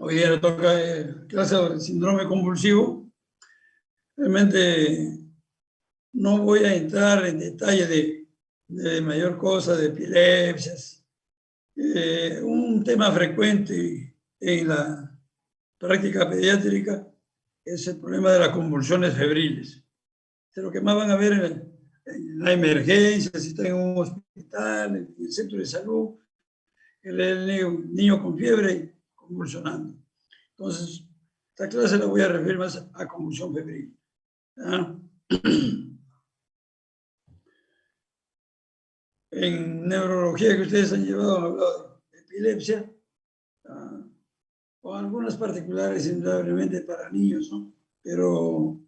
Hoy día le toca clase sobre síndrome convulsivo. Realmente no voy a entrar en detalle de mayor cosa, de epilepsias. Un tema frecuente en la práctica pediátrica es el problema de las convulsiones febriles. Es lo que más van a ver en la emergencia, si están en un hospital, en el centro de salud, el niño con fiebre convulsionando. Entonces, esta clase la voy a referir más a convulsión febril. ¿Ah? En neurología que ustedes han llevado, han hablado de epilepsia, o algunas particulares, indudablemente para niños, ¿no? Pero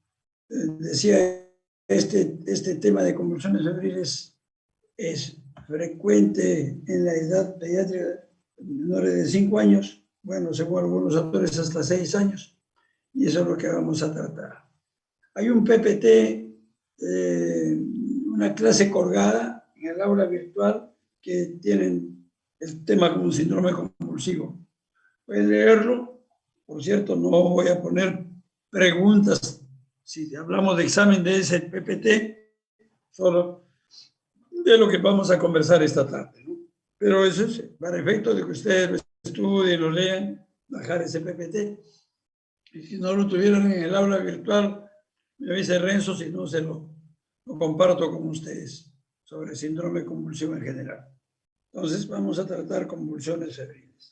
decía, este tema de convulsiones febriles es frecuente en la edad pediátrica, menores de 5 años, bueno, según algunos autores hasta 6 años, y eso es lo que vamos a tratar. Hay un PPT, una clase colgada en el aula virtual que tienen el tema como un síndrome convulsivo. Pueden leerlo. Por cierto, no voy a poner preguntas si hablamos de examen de ese PPT, solo de lo que vamos a conversar esta tarde, ¿no? Pero eso es para efecto de que ustedes lo estudien, lo lean, bajar ese PPT. Y si no lo tuvieran en el aula virtual, me avisa Renzo, si no se lo comparto con ustedes sobre síndrome convulsivo en general. Entonces vamos a tratar convulsiones febriles.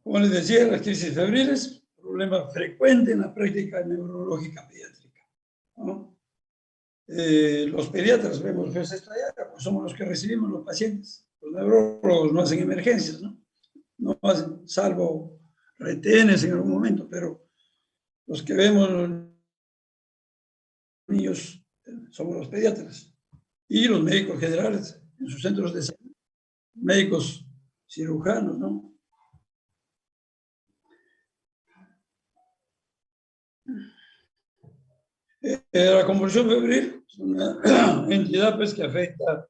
Como les decía, las crisis febriles, problema frecuente en la práctica neurológica pediátrica, ¿no? Los pediatras vemos pues pues somos los que recibimos los pacientes. Los neurólogos no hacen emergencias, ¿no? No hacen, salvo retenes en algún momento, pero los que vemos los niños somos los pediatras y los médicos generales en sus centros de salud, médicos cirujanos, ¿no? La convulsión febril es una entidad pues, que afecta,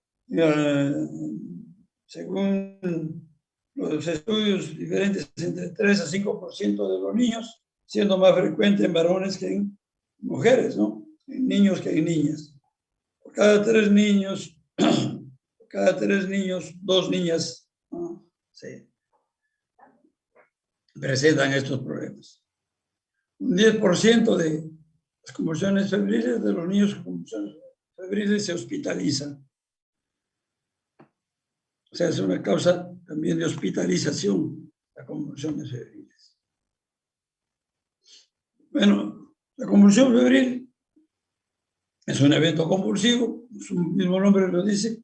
según los estudios diferentes, entre 3 a 5% de los niños, siendo más frecuente en varones que en mujeres, ¿no? En niños que en niñas. Por cada 3 niños, 2 niñas, ¿no? Sí, presentan estos problemas. Un 10% de las convulsiones febriles de los niños con convulsiones febriles se hospitalizan. O sea, es una causa también de hospitalización, las convulsiones febriles. Bueno, la convulsión febril es un evento convulsivo, su mismo nombre lo dice,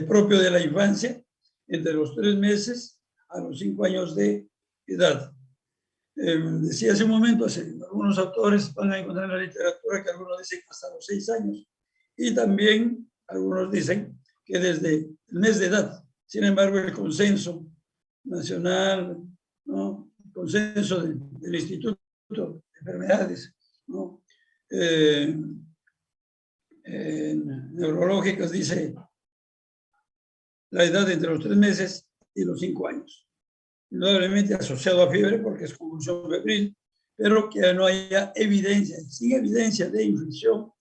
propio de la infancia, entre los 3 meses a los 5 años de edad. Decía hace un momento, algunos autores van a encontrar en la literatura que algunos dicen hasta los 6 años, y también algunos dicen que desde el mes de edad. Sin embargo, el consenso nacional, ¿no? El consenso del Instituto de Enfermedades, ¿no? Neurológicas dice la edad entre los 3 meses y los 5 años. Indudablemente asociado a fiebre porque es convulsión febril, pero que no haya evidencia, sin evidencia de infección.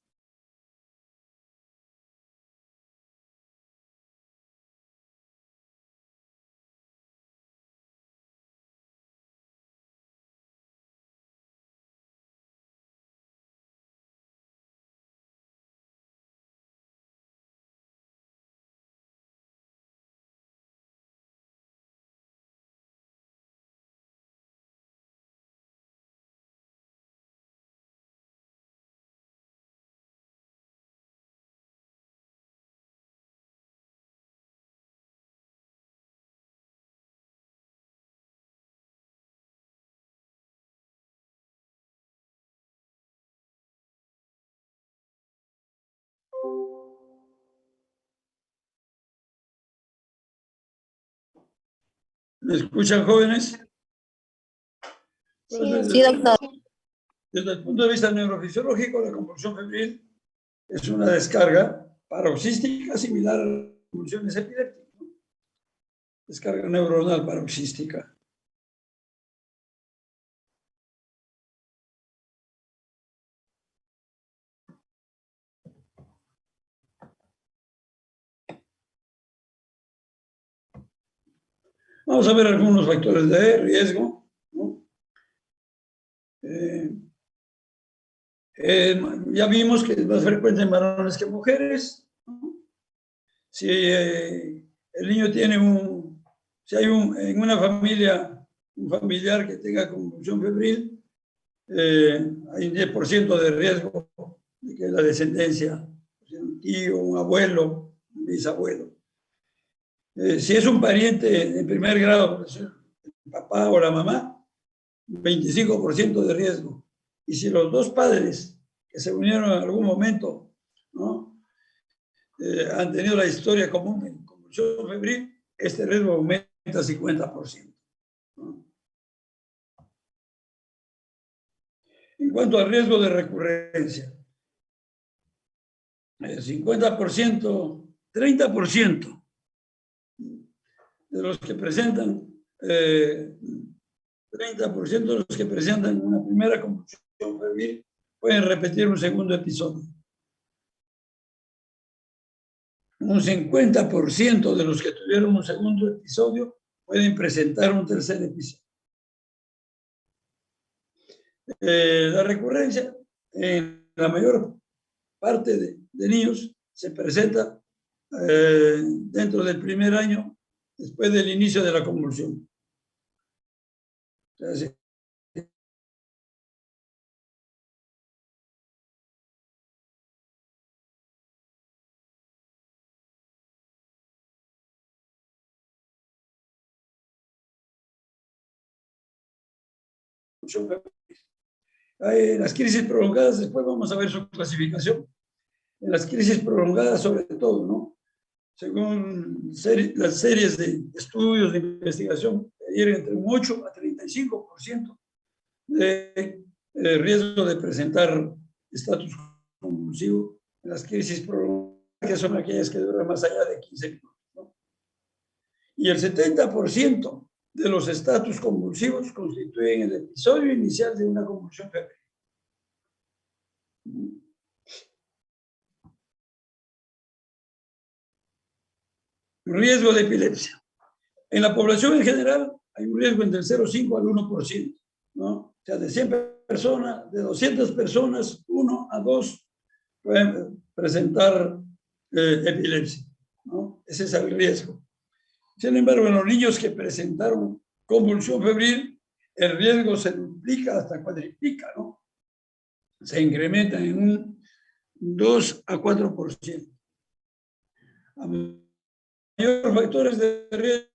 ¿Me escuchan, jóvenes? Sí, doctor. Desde el punto de vista neurofisiológico, la convulsión febril es una descarga paroxística similar a las convulsiones epilépticas. descarga neuronal paroxística. Vamos a ver algunos factores de riesgo, ¿no? Ya vimos que es más frecuente en varones que en mujeres, ¿no? Si el niño tiene si hay en una familia, un familiar que tenga convulsión febril, hay un 10% de riesgo de que la descendencia, un tío, un abuelo, un bisabuelo. Si es un pariente en primer grado, por ejemplo, el papá o la mamá, 25% de riesgo. Y si los dos padres que se unieron en algún momento, ¿no? Han tenido la historia común de convulsión febril, este riesgo aumenta 50%. ¿No? En cuanto al riesgo de recurrencia, el 50%, 30% de los que presentan, 30% de los que presentan una primera convulsión febril pueden repetir un segundo episodio. Un 50% de los que tuvieron un segundo episodio pueden presentar un tercer episodio. La recurrencia en la mayor parte de niños se presenta dentro del primer año después del inicio de la convulsión. O sea, hay las crisis prolongadas, después vamos a ver su clasificación. En las crisis prolongadas, sobre todo, ¿no? Según las series de estudios de investigación, llegan entre un 8 a 35% de riesgo de presentar estatus convulsivo en las crisis prolongadas, que son aquellas que duran más allá de 15 minutos. ¿No? Y el 70% de los estatus convulsivos constituyen el episodio inicial de una convulsión febril. Riesgo de epilepsia. En la población en general hay un riesgo entre el 0,5 al 1%, ¿no? O sea, de 100 personas, de 200 personas, 1 a 2 pueden presentar epilepsia, ¿no? Ese es el riesgo. Sin embargo, en los niños que presentaron convulsión febril, el riesgo se duplica hasta cuadriplica, ¿no? Se incrementa en un 2 a 4%. A mayor factores de riesgo,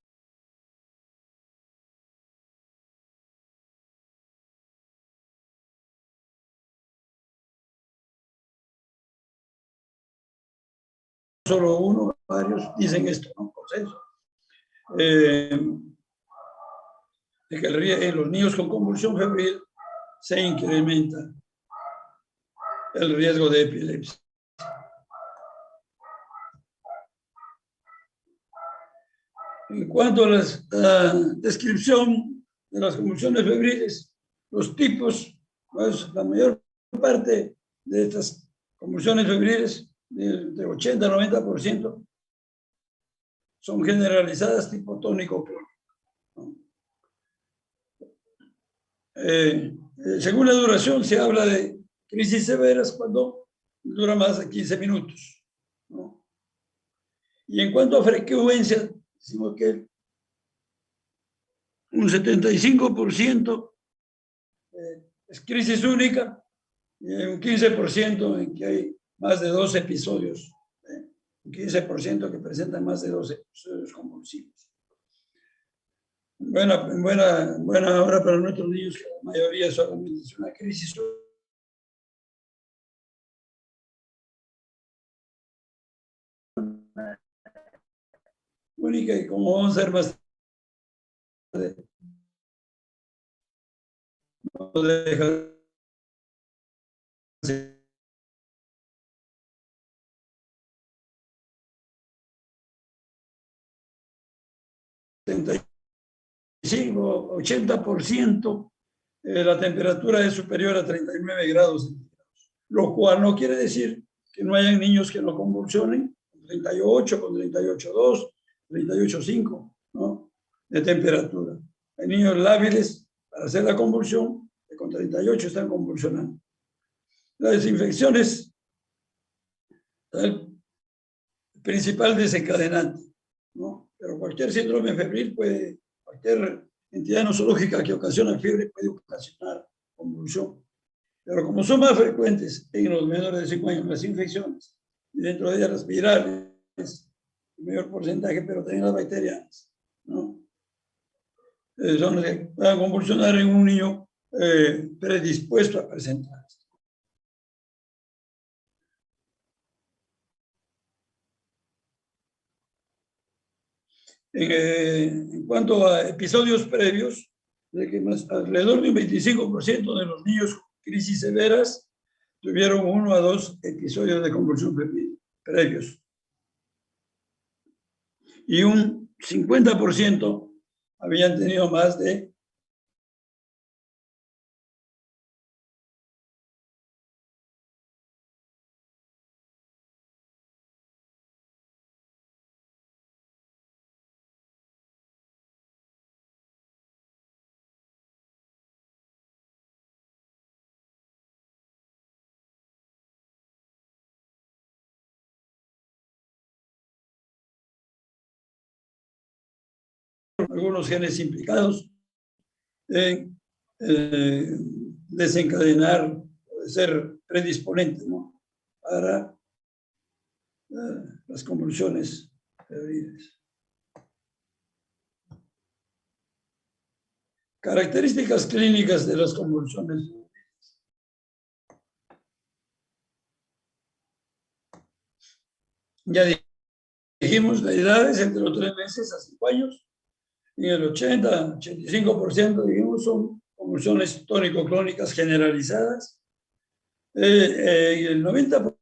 solo uno, varios dicen esto, ¿no? Consenso. De que en los niños con convulsión febril se incrementa el riesgo de epilepsia. En cuanto a la descripción de las convulsiones febriles, los tipos, pues la mayor parte de estas convulsiones febriles, de 80 a 90%, son generalizadas tipo tónico-clónico. ¿No? Según la duración, se habla de crisis severas cuando dura más de 15 minutos. ¿No? Y en cuanto a frecuencia, decimos que un 75% es crisis única y un 15% en que hay más de 2 episodios. Un 15% que presentan más de 2 episodios convulsivos. Buena hora para nuestros niños, que la mayoría solamente es una crisis única, y como vamos a ver más tarde, no deja de 75, 80%, la temperatura es superior a 39 grados centígrados, lo cual no quiere decir que no hayan niños que no convulsionen con 38, con 38,2, 38,5, ¿no?, de temperatura. Hay niños lábiles para hacer la convulsión, que con 38 están convulsionando. Las infecciones, el principal desencadenante, ¿no? Pero cualquier síndrome febril puede, cualquier entidad nosológica que ocasiona fiebre puede ocasionar convulsión. Pero como son más frecuentes en los menores de 5 años las infecciones, y dentro de ellas las virales, el mayor porcentaje, pero también las bacterianas, ¿no?, son las que van a convulsionar en un niño predispuesto a presentar. En cuanto a episodios previos, de que alrededor de un 25% de los niños con crisis severas tuvieron 1 a 2 episodios de convulsión febril previos. Y un 50% habían tenido más de algunos genes implicados en desencadenar, ser predisponente, ¿no?, para las convulsiones febriles. Características clínicas de las convulsiones. Ya dijimos, la edad es entre los 3 meses a 5 años. Y el 80-85% dijimos son convulsiones tónico-clónicas generalizadas. El 90%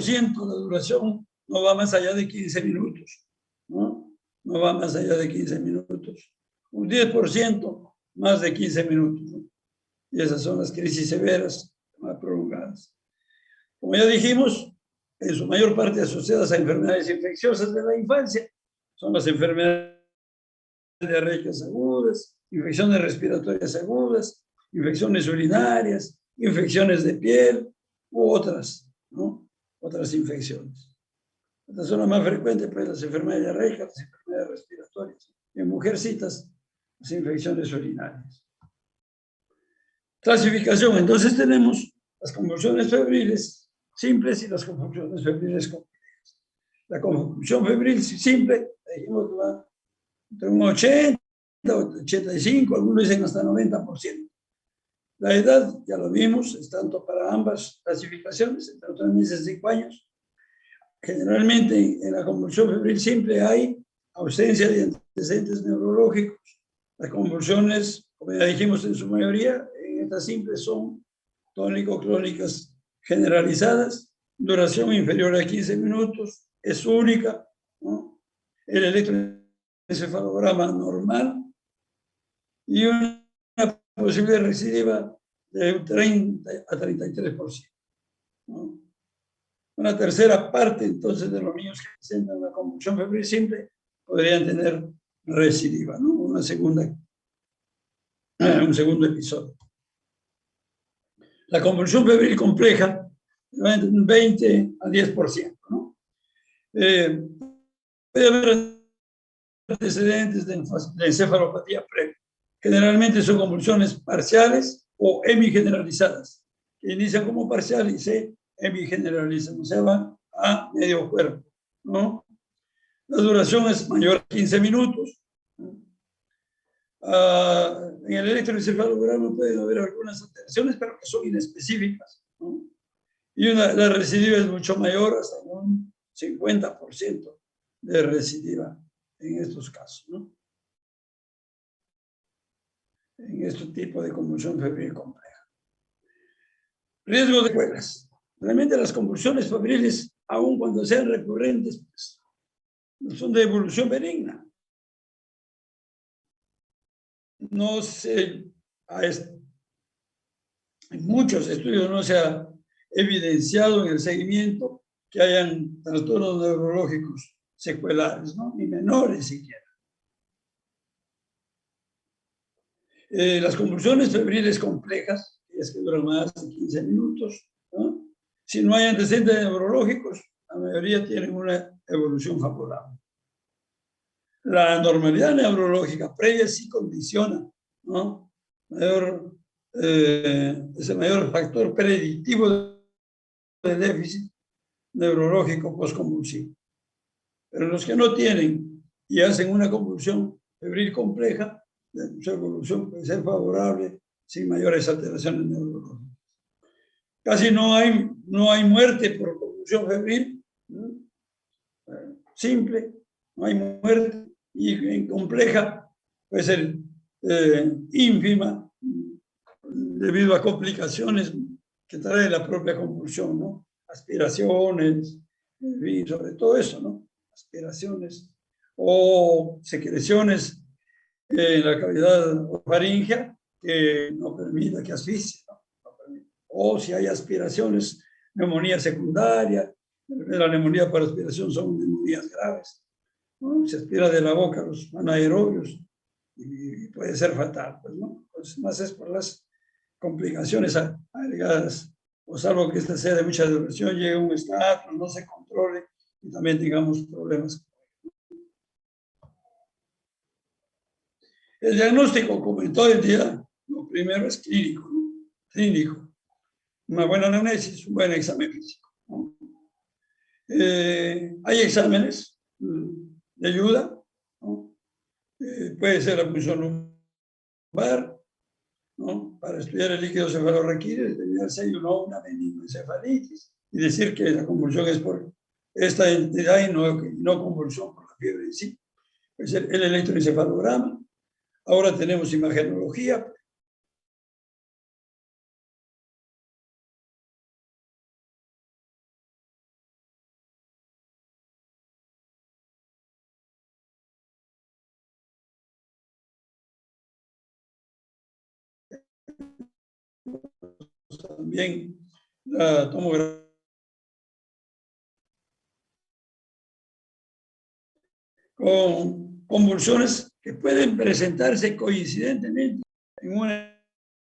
de duración no va más allá de 15 minutos, ¿no? No va más allá de 15 minutos. Un 10% más de 15 minutos, ¿no? Y esas son las crisis severas, más prolongadas. Como ya dijimos, en su mayor parte asociadas a enfermedades infecciosas de la infancia, son las enfermedades diarreicas agudas, infecciones respiratorias agudas, infecciones urinarias, infecciones de piel u otras, ¿no?, otras infecciones. Estas son las más frecuentes, pues, las enfermedades diarreicas, las enfermedades respiratorias. En mujercitas, las infecciones urinarias. Clasificación. Entonces tenemos las convulsiones febriles simples y las convulsiones febriles complejas. La convulsión febril simple, dijimos que va entre un 80, 85, algunos dicen hasta 90%. La edad, ya lo vimos, es tanto para ambas clasificaciones, entre los 3 meses y 5 años. Generalmente en la convulsión febril simple hay ausencia de antecedentes neurológicos. Las convulsiones, como ya dijimos, en su mayoría, en estas simples son tónico-clónicas generalizadas, duración inferior a 15 minutos, es única, ¿no?, el electroencefalograma normal y una posibilidad recidiva de 30 a 33%, ¿no? Una tercera parte, entonces, de los niños que presentan una convulsión febril simple podrían tener recidiva, ¿no?, un segundo episodio. La convulsión febril compleja va entre un 20 a 10%, ¿no? Puede haber antecedentes de encefalopatía previa. Generalmente son convulsiones parciales o hemigeneralizadas, que inician como parcial y se hemigeneralizan, o sea, van a medio cuerpo, ¿no? La duración es mayor a 15 minutos. En el electroencefalograma pueden haber algunas alteraciones, pero que son inespecíficas, ¿no? Y la recidiva es mucho mayor, hasta un 50% de recidiva en estos casos, ¿no?, en este tipo de convulsión febril compleja. Riesgo de secuelas. Realmente las convulsiones febriles, aun cuando sean recurrentes, pues, son de evolución benigna. no se en muchos estudios no se ha evidenciado en el seguimiento que hayan trastornos neurológicos secuelares, ¿no? Ni menores siquiera. Las convulsiones febriles complejas, es que duran más de 15 minutos, ¿no? Si no hay antecedentes neurológicos, la mayoría tienen una evolución favorable. La normalidad neurológica previa sí condiciona, ¿no? Es el mayor factor predictivo de déficit neurológico postconvulsivo. Pero los que no tienen y hacen una convulsión febril compleja, su evolución puede ser favorable sin mayores alteraciones neurológicas. Casi no hay muerte por convulsión febril, ¿no? Simple, no hay muerte, y en compleja puede ser ínfima debido a complicaciones que trae la propia convulsión, ¿no? Aspiraciones, sobre todo eso, ¿no? Aspiraciones o secreciones en la cavidad faríngea que no permita que asfixie, ¿no? O si hay aspiraciones, neumonía secundaria, la neumonía por aspiración son neumonías graves, ¿no? Se aspira de la boca los anaerobios y puede ser fatal, pues, ¿no? Pues más es por las complicaciones agregadas, o salvo que esta sea de mucha duración, llegue a un estado, no se controle y también tengamos problemas. El diagnóstico, como en todo el día, lo primero es clínico, ¿no? Clínico. Una buena anamnesis, un buen examen físico, ¿no? Hay exámenes de ayuda, ¿no? Puede ser la punción lumbar, ¿no? Para estudiar el líquido cefalorraquídeo, determinar si hay o no una meningoencefalitis y decir que la convulsión es por esta entidad y no convulsión por la fiebre en sí. Puede ser el electroencefalograma. Ahora tenemos imagenología. También la tomografía con convulsiones que pueden presentarse coincidentemente en una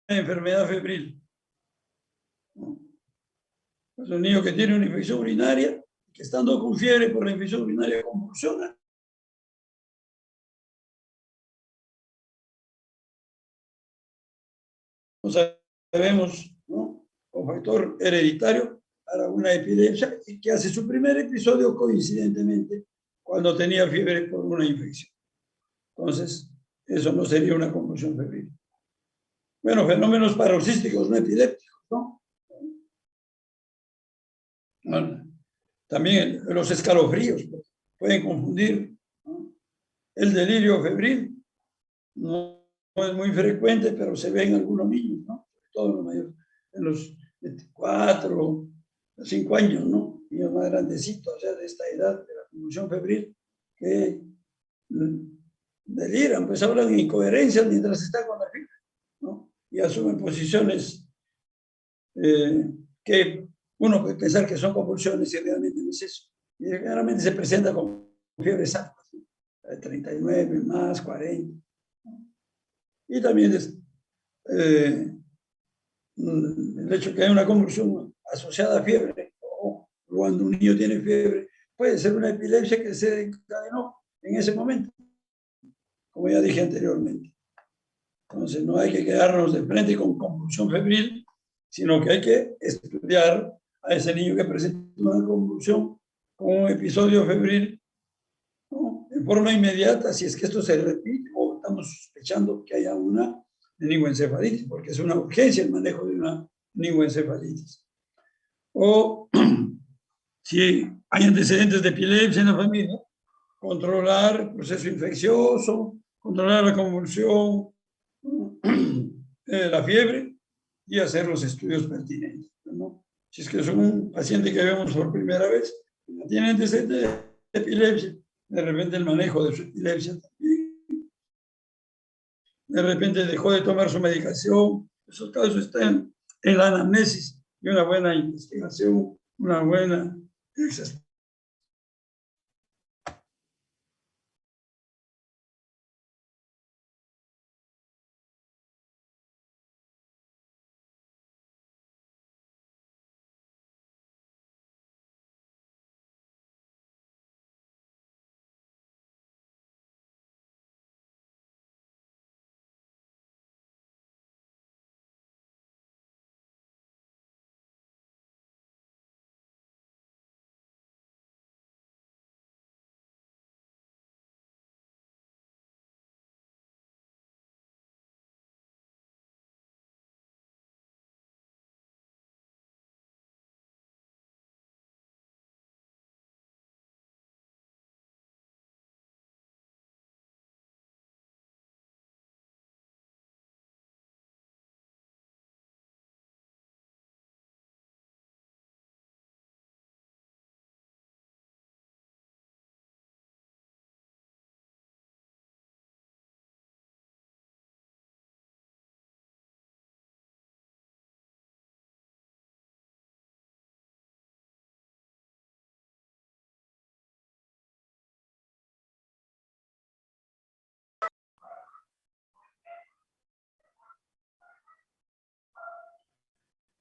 enfermedad febril. Es un niño que tiene una infección urinaria, que estando con fiebre por la infección urinaria convulsiona. No sabemos, ¿no? Con factor hereditario para una epilepsia y que hace su primer episodio coincidentemente cuando tenía fiebre por una infección. Entonces, eso no sería una convulsión febril. Bueno, fenómenos paroxísticos no epilépticos, ¿no? Bueno, también los escalofríos pueden confundir, ¿no? El delirio febril no es muy frecuente, pero se ve en algunos niños, ¿no? Sobre todo en los mayores, en los 24, 5 años, ¿no? Niños más grandecitos, o sea, de esta edad de la convulsión febril, que deliran, pues hablan de incoherencias mientras están con la fiebre, ¿no? Y asumen posiciones que uno puede pensar que son convulsiones y realmente no es eso. Y generalmente se presenta con fiebres altas, ¿no? 39 más 40. Y también el hecho de que hay una convulsión asociada a fiebre, o cuando un niño tiene fiebre, puede ser una epilepsia que se desencadenó en ese momento, como ya dije anteriormente. Entonces no hay que quedarnos de frente con convulsión febril, sino que hay que estudiar a ese niño que presenta una convulsión con un episodio febril, ¿no? En forma inmediata, si es que esto se repite o estamos sospechando que haya una meningoencefalitis, porque es una urgencia el manejo de una meningoencefalitis. O si hay antecedentes de epilepsia en la familia, controlar el proceso infeccioso, controlar la convulsión, la fiebre y hacer los estudios pertinentes, ¿no? Si es que es un paciente que vemos por primera vez, tiene antecedentes de epilepsia, de repente el manejo de su epilepsia también de repente dejó de tomar su medicación. Esos casos están en la anamnesis y una buena investigación, una buena exasperación.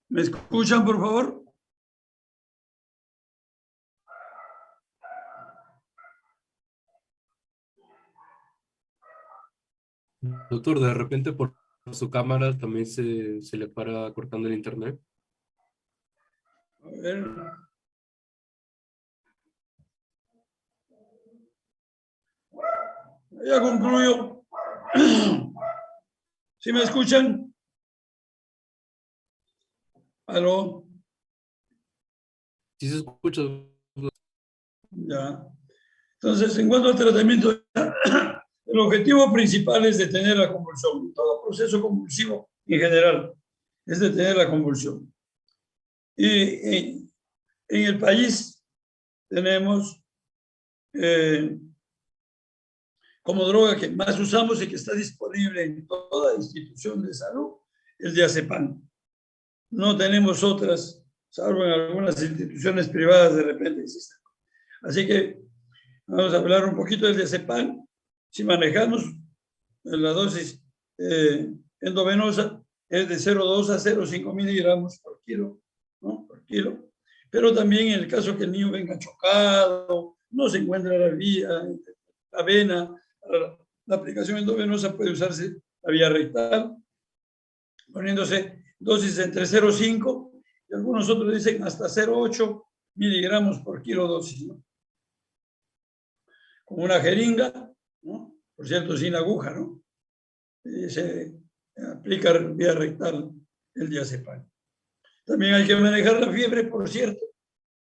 ¿Me escuchan, por favor? Doctor, de repente por su cámara también se le para cortando el internet. A ver. Ya concluyo. ¿Sí me escuchan? ¿Aló? Sí se escucha. Ya. Entonces, en cuanto al tratamiento, el objetivo principal es detener la convulsión. Todo proceso convulsivo en general es detener la convulsión. Y en el país tenemos como droga que más usamos y que está disponible en toda institución de salud, el diazepam. No tenemos otras, salvo en algunas instituciones privadas de repente existen. Así que vamos a hablar un poquito del diazepam. Si manejamos la dosis endovenosa, es de 0,2 a 0,5 miligramos por kilo, ¿no? Por kilo. Pero también en el caso que el niño venga chocado, no se encuentra la vía, la vena, la aplicación endovenosa puede usarse la vía rectal, poniéndose dosis entre 0,5 y algunos otros dicen hasta 0,8 miligramos por kilo dosis, ¿no? Con una jeringa, ¿no? Por cierto, sin aguja, ¿no? Se aplica vía rectal el diazepam. También hay que manejar la fiebre, por cierto.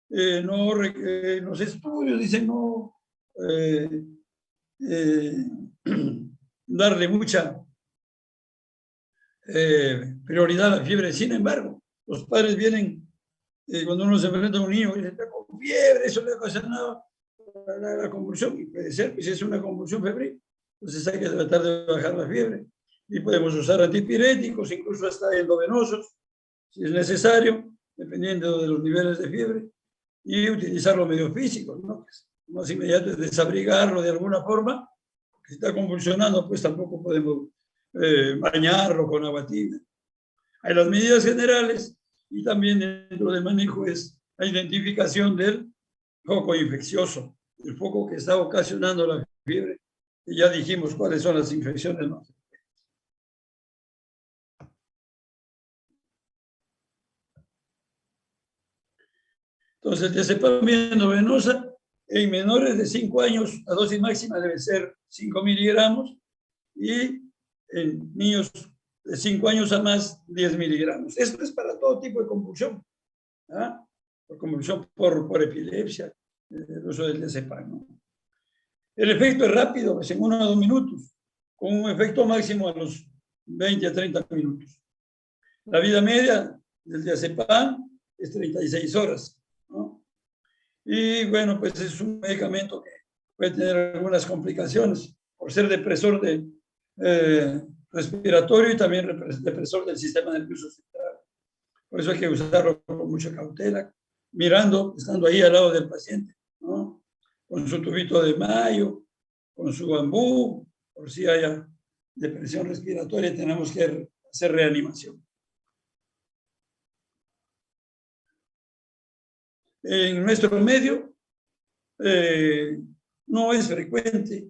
Los estudios dicen no darle mucha prioridad a la fiebre. Sin embargo, los padres vienen, cuando uno se enfrenta a un niño y dice, está con fiebre, eso le va a pasar nada, la convulsión, y puede ser que si es una convulsión febril, entonces hay que tratar de bajar la fiebre. Y podemos usar antipiréticos, incluso hasta endovenosos, si es necesario, dependiendo de los niveles de fiebre, y utilizar los medios físicos, ¿no? Pues, más inmediato es desabrigarlo de alguna forma, porque si está convulsionando, pues tampoco podemos bañarlo con agua tibia. Hay las medidas generales y también dentro del manejo es la identificación del foco infeccioso, el foco que está ocasionando la fiebre. Y ya dijimos cuáles son las infecciones más frecuentes. Entonces, el diazepam endovenosa en menores de 5 años, la dosis máxima debe ser 5 miligramos y en niños de 5 años a más, 10 miligramos. Esto es para todo tipo de convulsión, ¿ah? Por convulsión por epilepsia, el uso del diazepam, ¿no? El efecto es rápido, es en 1 a 2 minutos, con un efecto máximo a los 20 a 30 minutos. La vida media del diazepam es 36 horas, ¿no? Y bueno, pues es un medicamento que puede tener algunas complicaciones por ser depresor de respiratorio y también depresor del sistema nervioso central. Por eso hay que usarlo con mucha cautela, mirando, estando ahí al lado del paciente, ¿no? Con su tubito de mayo, con su bambú, por si haya depresión respiratoria, tenemos que hacer reanimación. En nuestro medio, no es frecuente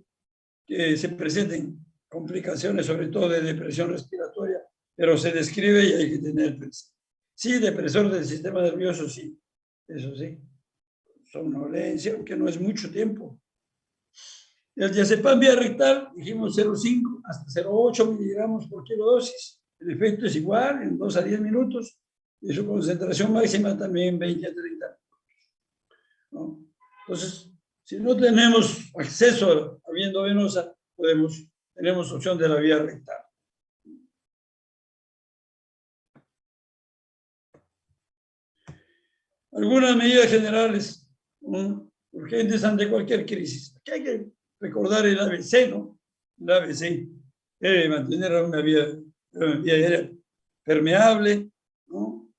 que se presenten complicaciones, sobre todo de depresión respiratoria, pero se describe y hay que tener presente. Sí, depresor del sistema nervioso, sí, eso sí. Somnolencia, aunque no es mucho tiempo. El diazepam vía rectal, dijimos 0,5 hasta 0,8 miligramos por kilodosis. El efecto es igual, en 2 a 10 minutos, y su concentración máxima también 20 a 30 minutos, ¿no? Entonces, si no tenemos acceso a vía endovenosa, tenemos opción de la vía rectal. Algunas medidas generales, ¿no?, urgentes ante cualquier crisis. Aquí hay que recordar el ABC, ¿no? El ABC debe mantener una vía aérea permeable, ¿no?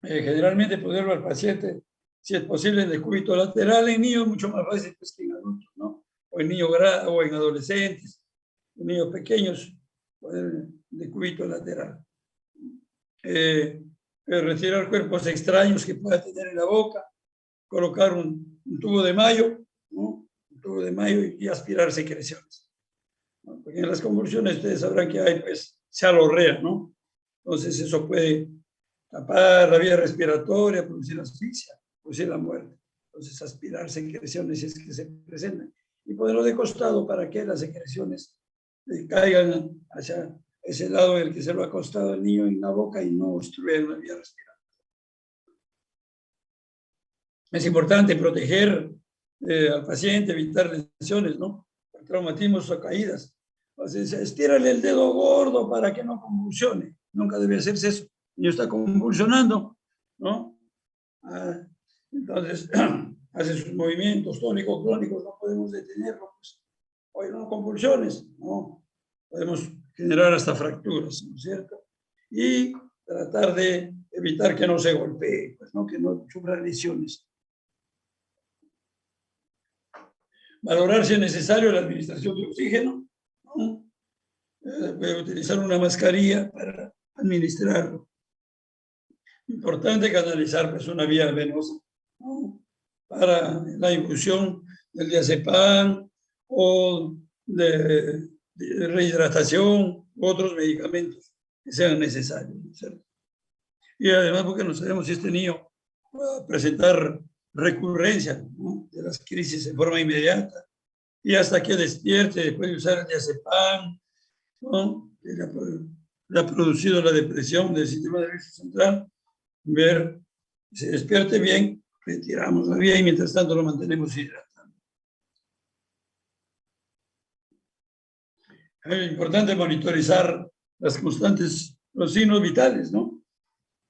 Generalmente ponerlo al paciente, si es posible, en decúbito lateral. En niños mucho más fácil pues, que en adultos, ¿no? O en niños o en adolescentes, en niños pequeños, poner decúbito lateral. Retirar cuerpos extraños que pueda tener en la boca, colocar un tubo de mayo, ¿no? Un tubo de mayo y aspirar secreciones, ¿no? Porque en las convulsiones ustedes sabrán que hay, pues, se alorrea, ¿no? Entonces eso puede tapar la vía respiratoria, producir asfixia, producir la muerte. Entonces aspirar secreciones es que se presentan y ponerlo de costado para que las secreciones caigan hacia ese lado en el que se lo ha acostado el niño en la boca y no obstruyan la vía respiratoria. Es importante proteger al paciente, evitar lesiones, ¿no? Traumatismos o caídas. Entonces, estírale el dedo gordo para que no convulsione. Nunca debe hacerse eso. El niño está convulsionando, ¿no? Entonces, hace sus movimientos tónicos, clónicos, no podemos detenerlo. Pues, oye, no convulsiones, no. Podemos generar hasta fracturas, ¿no es cierto? Y tratar de evitar que no se golpee, pues, ¿no? Que no sufra lesiones. Valorar si es necesario la administración de oxígeno, ¿no? Puede utilizar una mascarilla para administrarlo. Importante canalizar pues, una vía venosa, ¿no?, para la infusión del diazepam o de rehidratación u otros medicamentos que sean necesarios, ¿no es cierto? Y además porque no sabemos si este niño va a presentar recurrencia, ¿no?, de las crisis en forma inmediata y hasta que despierte puede usar el diazepam, ¿no?, que le ha producido la depresión del sistema nervioso central. Ver si se despierte bien, retiramos la vía y mientras tanto lo mantenemos hidratando. Es importante monitorizar las constantes, los signos vitales, ¿no?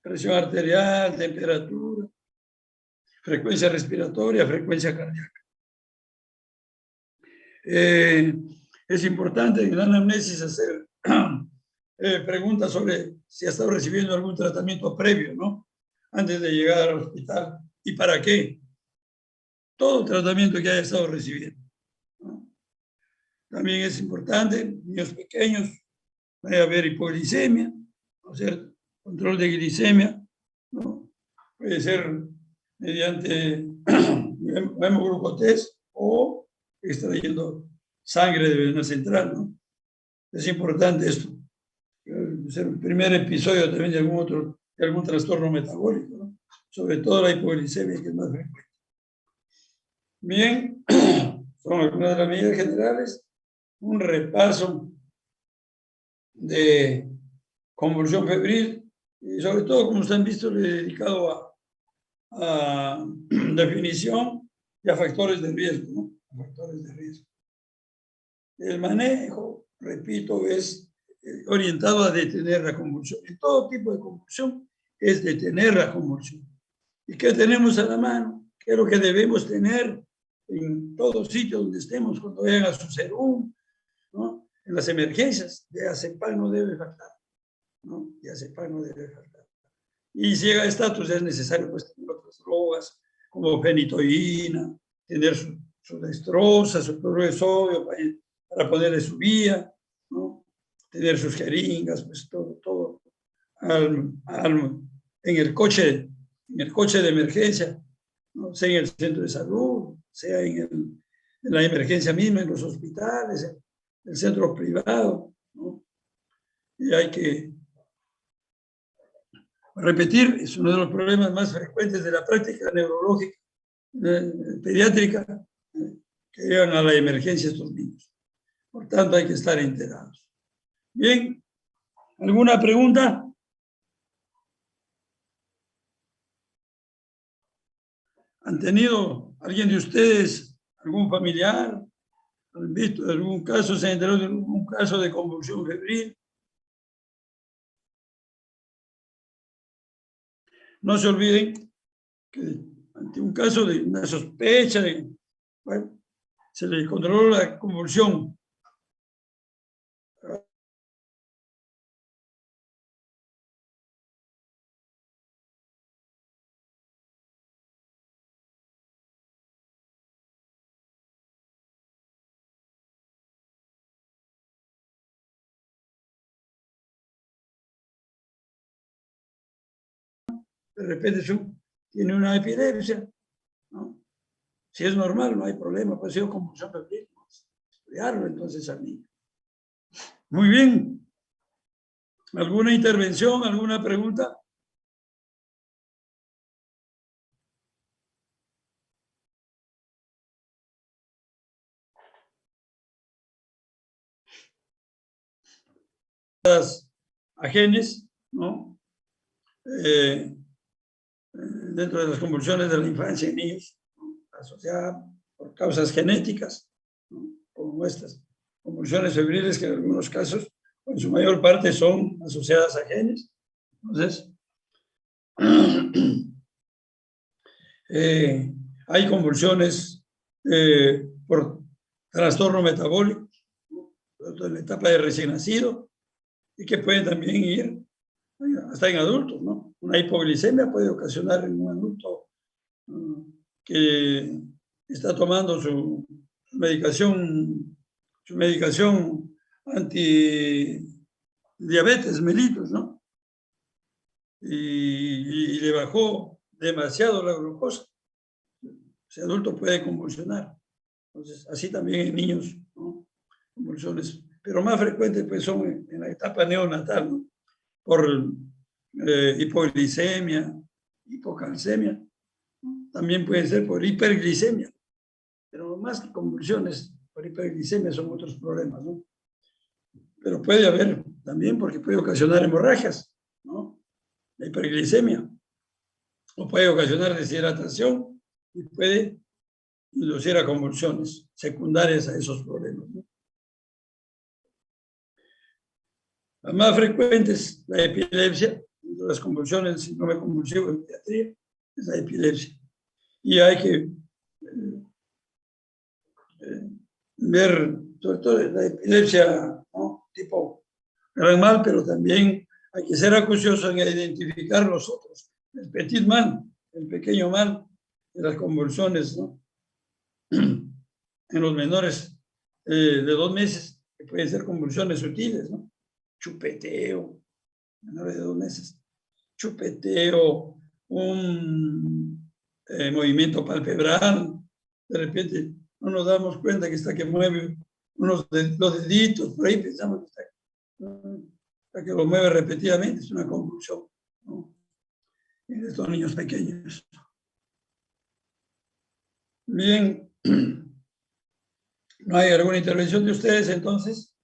Presión arterial, temperatura, frecuencia respiratoria, frecuencia cardíaca. Es importante en la anamnesis hacer preguntas sobre si ha estado recibiendo algún tratamiento previo, ¿no?, antes de llegar al hospital. ¿Y para qué? Todo tratamiento que haya estado recibiendo, ¿no? También es importante, niños pequeños, puede haber hipoglicemia, ¿no es cierto? Control de glicemia, ¿no? Puede ser mediante hemoglucotest o extrayendo sangre de vena central, ¿no? Es importante esto. Es el primer episodio también de algún trastorno metabólico, ¿no? Sobre todo la hipoglicemia, que es más frecuente. Bien, son algunas de las medidas generales. Un repaso de convulsión febril y sobre todo, como ustedes han visto, le he dedicado a definición y a factores de riesgo, ¿no? A factores de riesgo. El manejo, repito, es orientado a detener la convulsión. En todo tipo de convulsión es detener la convulsión. ¿Y qué tenemos a la mano? ¿Qué es lo que debemos tener en todo sitio donde estemos cuando vayan a su serum, ¿no? en las emergencias, diazepam no debe faltar, ¿no? Diazepam no debe faltar. Y si llega a estatus, es necesario pues, tener otras drogas, como fenitoína, tener su dextrosa, su cloruro de sodio para ponerle su vía, ¿no? Tener sus jeringas, pues todo en el coche de emergencia, ¿no? Sea en el centro de salud, sea en la emergencia misma, en los hospitales, en el centro privado, ¿no? Y hay que repetir, es uno de los problemas más frecuentes de la práctica neurológica pediátrica, que llegan a la emergencia estos niños. Por tanto, hay que estar enterados. Bien, ¿alguna pregunta? ¿Han tenido alguien de ustedes algún familiar? ¿Han visto algún caso, se han enterado de algún caso de convulsión febril? No se olviden que ante un caso de una sospecha, bueno, se le controló la convulsión. De repente tiene una epilepsia, ¿no? Si es normal, no hay problema, pues yo convulsión febril, estudiarlo entonces al niño. Muy bien. ¿Alguna intervención, alguna pregunta? A genes, ¿no? Dentro de las convulsiones de la infancia en niños, ¿no? Asociadas por causas genéticas, ¿no? Como estas convulsiones febriles que en algunos casos, en su mayor parte, son asociadas a genes. Entonces, hay convulsiones por trastorno metabólico, ¿no? En la etapa de recién nacido, y que pueden también ir hasta en adultos, ¿no? Una hipoglicemia puede ocasionar en un adulto que está tomando su medicación antidiabetes, mellitus, ¿no? Y le bajó demasiado la glucosa. Ese adulto puede convulsionar. Entonces, así también en niños, ¿no? Convulsiones, pero más frecuentes pues son en la etapa neonatal, ¿no? Por hipoglicemia, hipocalcemia, también puede ser por hiperglicemia, pero más que convulsiones por hiperglicemia son otros problemas, ¿no? Pero puede haber también porque puede ocasionar hemorragias, ¿no? La hiperglicemia, o puede ocasionar deshidratación y puede inducir a convulsiones secundarias a esos problemas, ¿no? Las más frecuentes, la epilepsia, las convulsiones, el síndrome convulsivo en pediatría, es la epilepsia. Y hay que ver, sobre todo la epilepsia, ¿no? Tipo gran mal, pero también hay que ser acucioso en identificar los otros. El petit mal, el pequeño mal, de las convulsiones, ¿no? En los menores de 2 meses, que pueden ser convulsiones sutiles, ¿no? Chupeteo, menores de 2 meses. Chupeteo, un movimiento palpebral, de repente no nos damos cuenta que está que mueve los deditos, por ahí pensamos que lo mueve repetidamente, es una convulsión, ¿no? En estos niños pequeños. Bien, ¿no hay alguna intervención de ustedes entonces?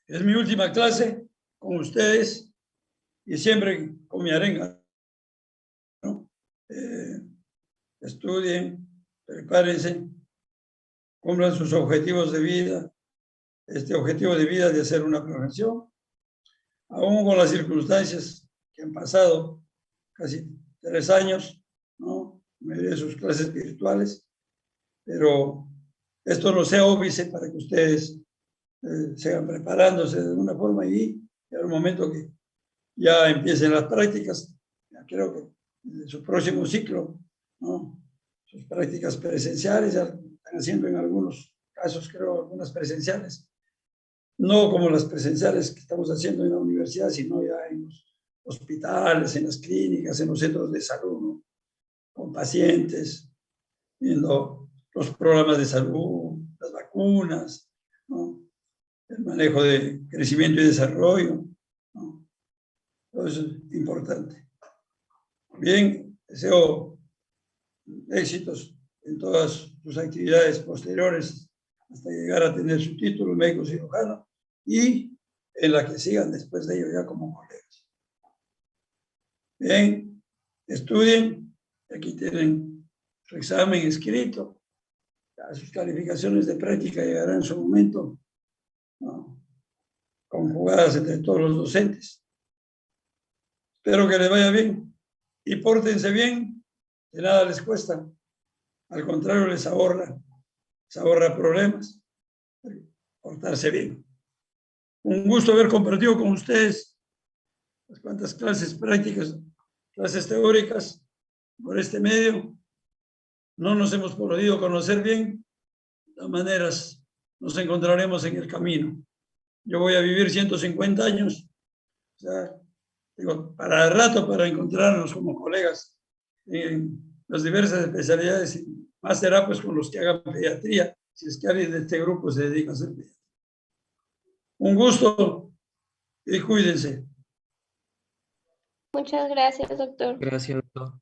Es mi última clase con ustedes y siempre con mi arenga. estudien, prepárense, cumplan sus objetivos de vida, este objetivo de vida de hacer una profesión, aún con las circunstancias que han pasado casi 3 años, ¿no? De sus clases virtuales, pero esto no sea óbice para que ustedes sigan preparándose de una forma y en el momento que ya empiecen las prácticas, ya creo que en su próximo ciclo, ¿no? Sus prácticas presenciales, ya están haciendo en algunos casos, creo, algunas presenciales, no como las presenciales que estamos haciendo en la universidad, sino ya en los hospitales, en las clínicas, en los centros de salud, ¿no? Con pacientes, viendo los programas de salud, las vacunas, ¿no? El manejo de crecimiento y desarrollo, ¿no? Todo eso es importante. Bien, deseo éxitos en todas sus actividades posteriores hasta llegar a tener su título médico cirujano y en la que sigan después de ello ya como colegas. Bien, estudien, aquí tienen su examen escrito, sus calificaciones de práctica llegarán en su momento, ¿no? Conjugadas entre todos los docentes. Espero que les vaya bien y pórtense bien, que nada les cuesta, al contrario les ahorra problemas, portarse bien. Un gusto haber compartido con ustedes las cuantas clases prácticas, clases teóricas por este medio. No nos hemos podido conocer bien, de todas maneras nos encontraremos en el camino. Yo voy a vivir 150 años, o sea, digo, para el rato, para encontrarnos como colegas en las diversas especialidades, y más será pues con los que hagan pediatría, si es que alguien de este grupo se dedica a hacer pediatría. Un gusto y cuídense. Muchas gracias, doctor. Gracias, doctor.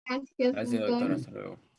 Gracias, Gracias, doctor. Hasta luego.